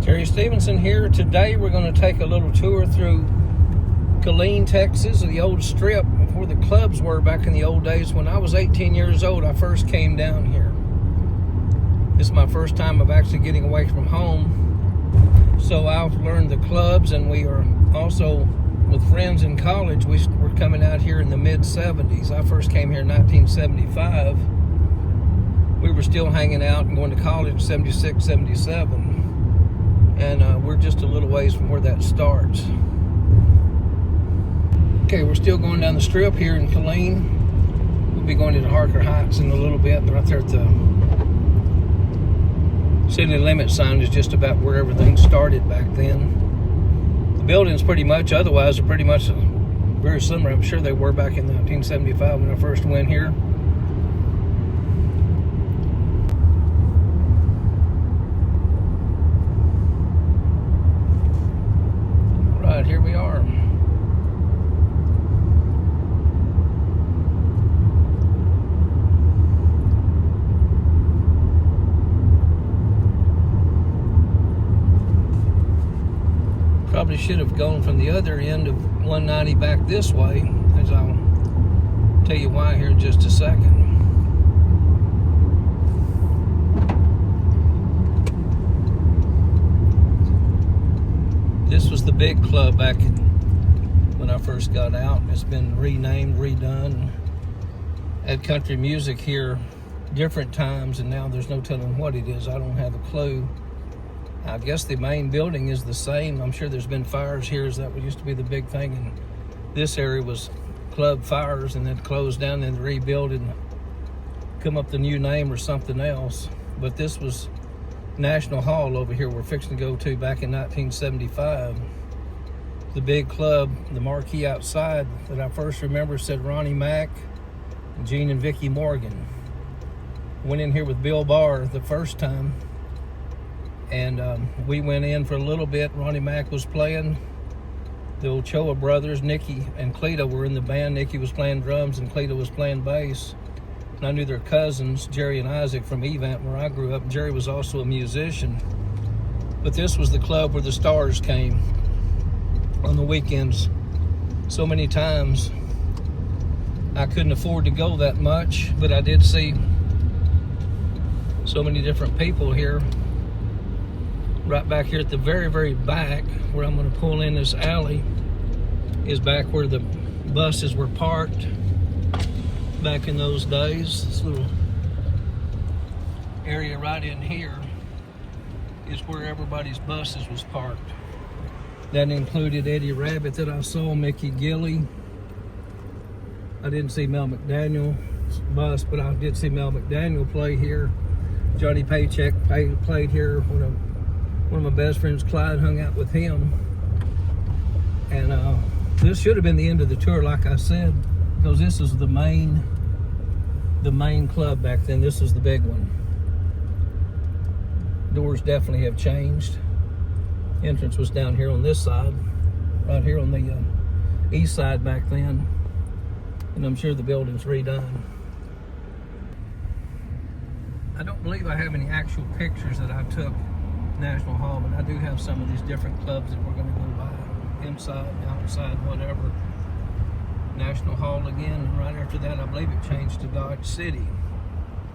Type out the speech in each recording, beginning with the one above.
Terry Stephenson here. Today we're going to take a little tour through Killeen, Texas, the old strip where the clubs were back in the old days. When I was 18 years old, I first came down here. This is my first time of actually getting away from home. So I've learned the clubs, and we are also with friends in college. We were coming out here in the mid-70s. I first came here in 1975. We were still hanging out and going to college 76, 77. And we're just a little ways from where that starts. Okay, we're still going down the strip here in Killeen. We'll be going into Harker Heights in a little bit. Right there at the city limit sign is just about where everything started back then. The buildings pretty much, otherwise, are pretty much very similar. I'm sure they were back in 1975 when I first went here. Right, here we are. Probably should have gone from the other end of 190 back this way, as I'll tell you why here in just a second. This was the big club back when I first got out. It's been renamed, redone. Had country music here different times, and now there's no telling what it is. I don't have a clue. I guess the main building is the same. I'm sure there's been fires here, as that used to be the big thing. And this area was Club Fires, and then closed down and rebuilt and come up with a new name or something else. But this was National Hall over here we're fixing to go to back in 1975. The big club, the marquee outside that I first remember said Ronnie, Mack, and Gene and Vicky Morgan. Went in here with Bill Barr the first time, and we went in for a little bit. Ronnie Mack was playing. The Ochoa brothers, Nicky and Cleto, were in the band. Nicky was playing drums and Cleto was playing bass. And I knew their cousins, Jerry and Isaac, from Evant, where I grew up. Jerry was also a musician. But this was the club where the stars came on the weekends. So many times I couldn't afford to go that much, but I did see so many different people here. Right back here at the very, very back, where I'm going to pull in this alley, is back where the buses were parked back in those days. This little area right in here is where everybody's buses was parked. That included Eddie Rabbit that I saw, Mickey Gilley. I didn't see Mel McDaniel's bus, but I did see Mel McDaniel play here. Johnny Paycheck played here. One of my best friends, Clyde, hung out with him. And this should have been the end of the tour, like I said, because this is the main club back then. This is the big one. Doors definitely have changed. Entrance was down here on this side, right here on the east side back then. And I'm sure the building's redone. I don't believe I have any actual pictures that I took National Hall, but I do have some of these different clubs that we're going to go by, inside, outside, whatever. National Hall again, and right after that I believe it changed to Dodge City.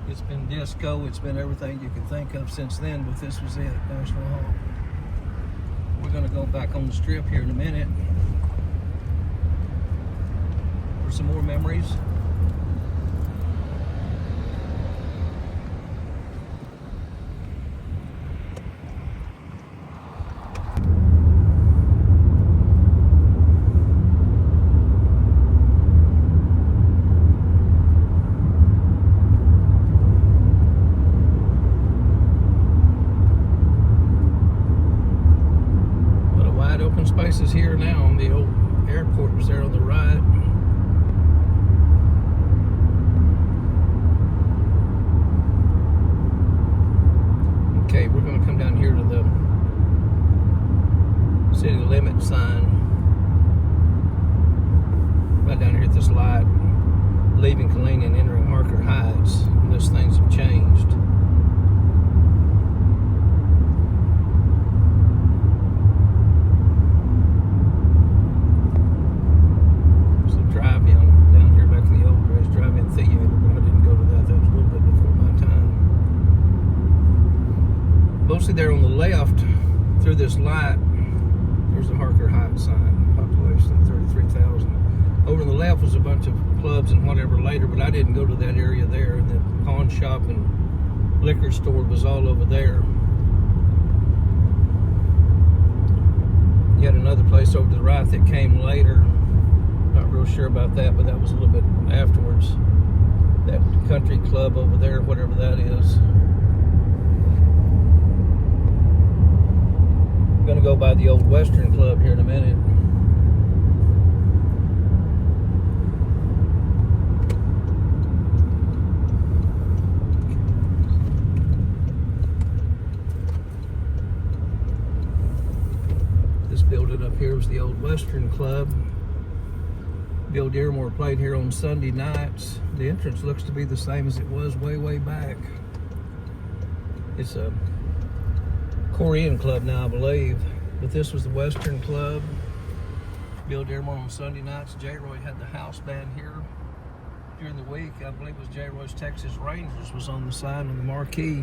It's been disco, it's been everything you can think of since then, but this was it, National Hall. We're going to go back on the strip here in a minute for some more memories. Spaces here now. The old airport was there on the right. Okay, we're going to come down here to the city limit sign. Right down here at this light, leaving Killeen and entering Harker Heights. Those things have changed. mostly there on the left through this light. There's the Harker Heights sign, population of 33,000. Over on the left was a bunch of clubs and whatever later, but I didn't go to that area there. And the pawn shop and liquor store was all over there. You had another place over to the right that came later. Not real sure about that, but that was a little bit afterwards. That country club over there, whatever that is. I'm gonna go by the old Western Club here in a minute. This building up here was the old Western Club. Bill Dearmore played here on Sunday nights. The entrance looks to be the same as it was way back. It's a Korean club now, I believe, but this was the Western Club. Bill Dearmore on Sunday nights. J. Roy had the house band here during the week. I believe it was J. Roy's Texas Rangers was on the sign on the marquee.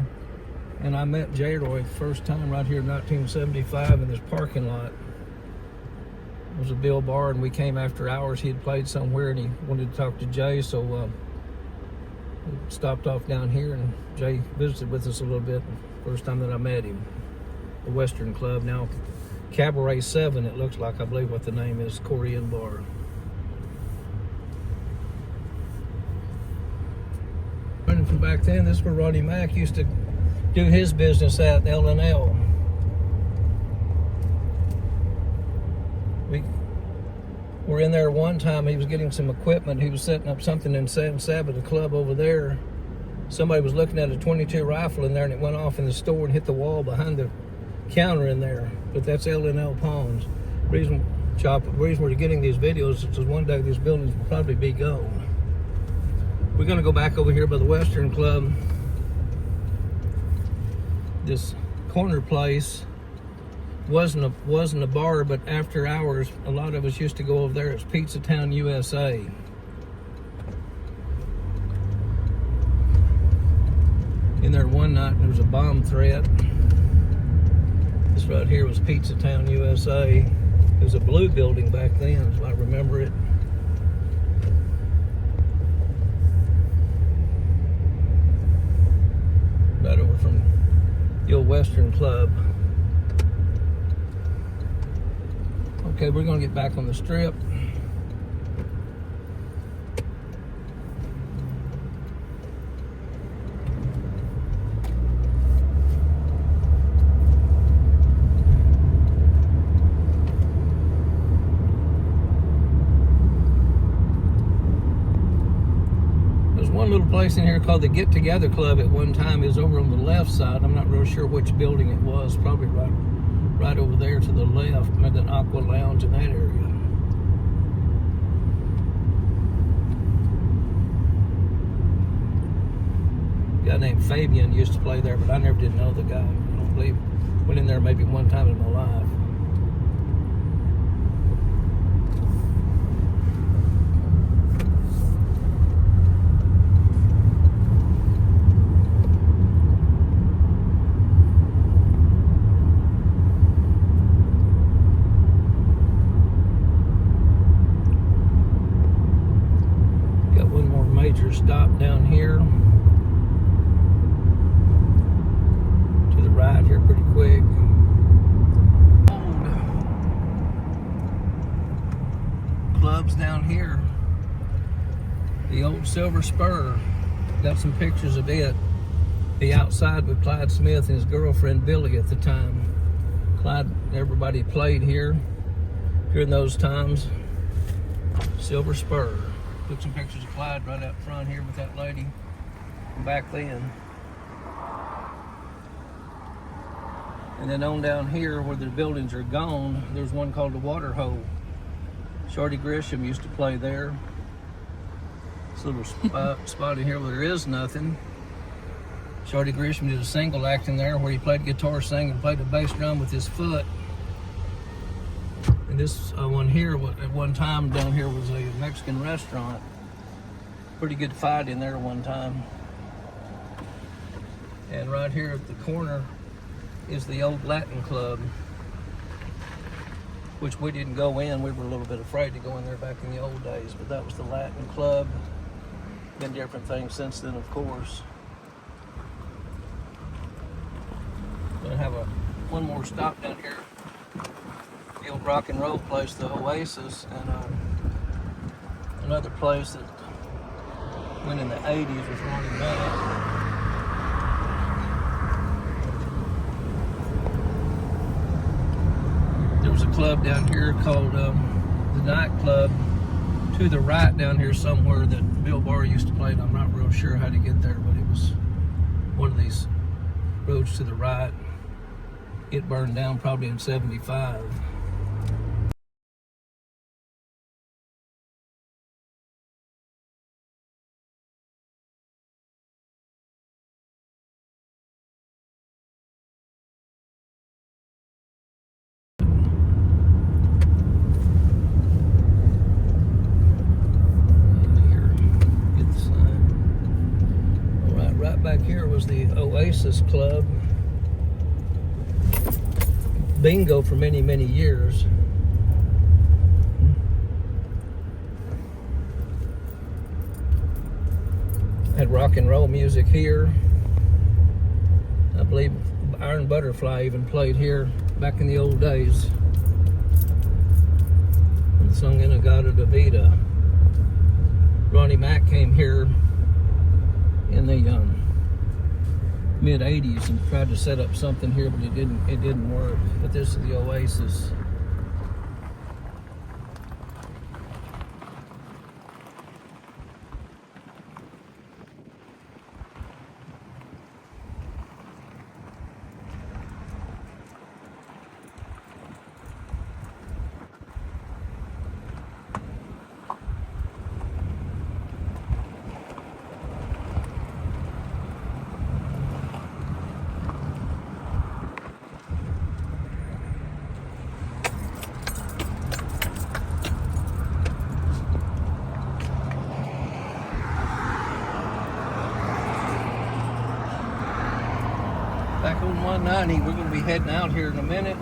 And I met J. Roy first time right here in 1975 in this parking lot. It was a Bill bar, and we came after hours. He had played somewhere, and he wanted to talk to Jay, so we stopped off down here, and Jay visited with us a little bit. First time that I met him. The Western Club, now Cabaret 7, it looks like, I believe what the name is, Korean bar. Running from back then, this is where Ronnie Mack used to do his business at L&L. We were in there one time. He was getting some equipment. He was setting up something in San Sabbath, a club over there. Somebody was looking at a .22 rifle in there, and it went off in the store and hit the wall behind the counter in there. But that's L&L Pawns. The reason we're getting these videos is because one day these buildings will probably be gone. We're going to go back over here by the Western Club. This corner place wasn't a bar, but after hours, a lot of us used to go over there. It's Pizza Town, USA. In there one night, there was a bomb threat. This right here was Pizza Town, USA. It was a blue building back then, so I remember it. Right over from the old Western Club. Okay, we're gonna get back on the strip. There's one little place in here called the Get Together Club at one time. It was over on the left side. I'm not real sure which building it was. Probably right over there to the left, maybe an Aqua Lounge in that area. A guy named Fabian used to play there, but I never did know the guy. I don't believe. Went in there maybe one time in my life. Major stop down here to the right here pretty quick. Old clubs down here. The old Silver Spur. Got some pictures of it. The outside with Clyde Smith and his girlfriend Billy at the time. Clyde, everybody played here during those times. Silver Spur. Took some pictures of Clyde right out front here with that lady from back then. And then on down here where the buildings are gone, there's one called the Water Hole. Shorty Grisham used to play there. This little spot in here where there is nothing. Shorty Grisham did a single act in there where he played guitar, sang, and played the bass drum with his foot. And this one here, at one time down here, was a Mexican restaurant. Pretty good fight in there one time. And right here at the corner is the old Latin Club, which we didn't go in. We were a little bit afraid to go in there back in the old days, but that was the Latin Club. Been different things since then, of course. Gonna have one more stop down here. The old rock and roll place, the Oasis, and another place that went in the 80s with Ronnie Mack. There was a club down here called the Night Club to the right down here somewhere that Bill Barr used to play, and I'm not real sure how to get there, but it was one of these roads to the right. It burned down probably in 75. Back here was the Oasis Club. Bingo for many, many years. Had rock and roll music here. I believe Iron Butterfly even played here back in the old days. And sung Inagata Davida. Ronnie Mack came here in the mid 80s and tried to set up something here, but it didn't work. But this is the Oasis. Back on 190, we're going to be heading out here in a minute.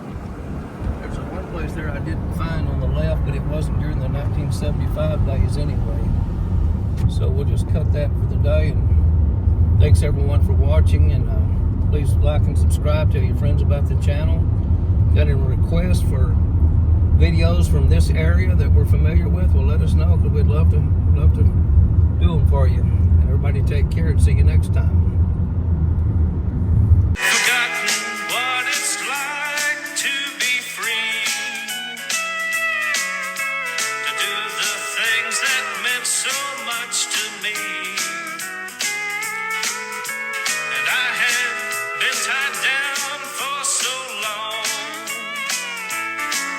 There's one place there I didn't find on the left, but it wasn't during the 1975 days anyway. So we'll just cut that for the day. And thanks everyone for watching, and please like and subscribe. Tell your friends about the channel. Got any requests for videos from this area that we're familiar with? Well, let us know, because we'd love to do them for you. And everybody take care, and see you next time. So much to me, and I had been tied down for so long.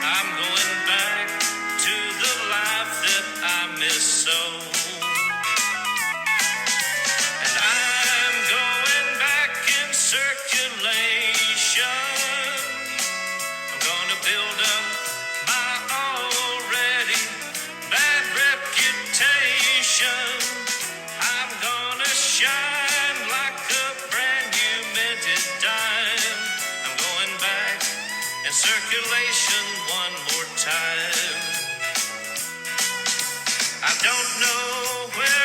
I'm going back to the life that I miss so, and I'm going back in circulation. I'm gonna build up my already bad reputation. I'm gonna shine like a brand new minted dime. I'm going back in circulation one more time. I don't know where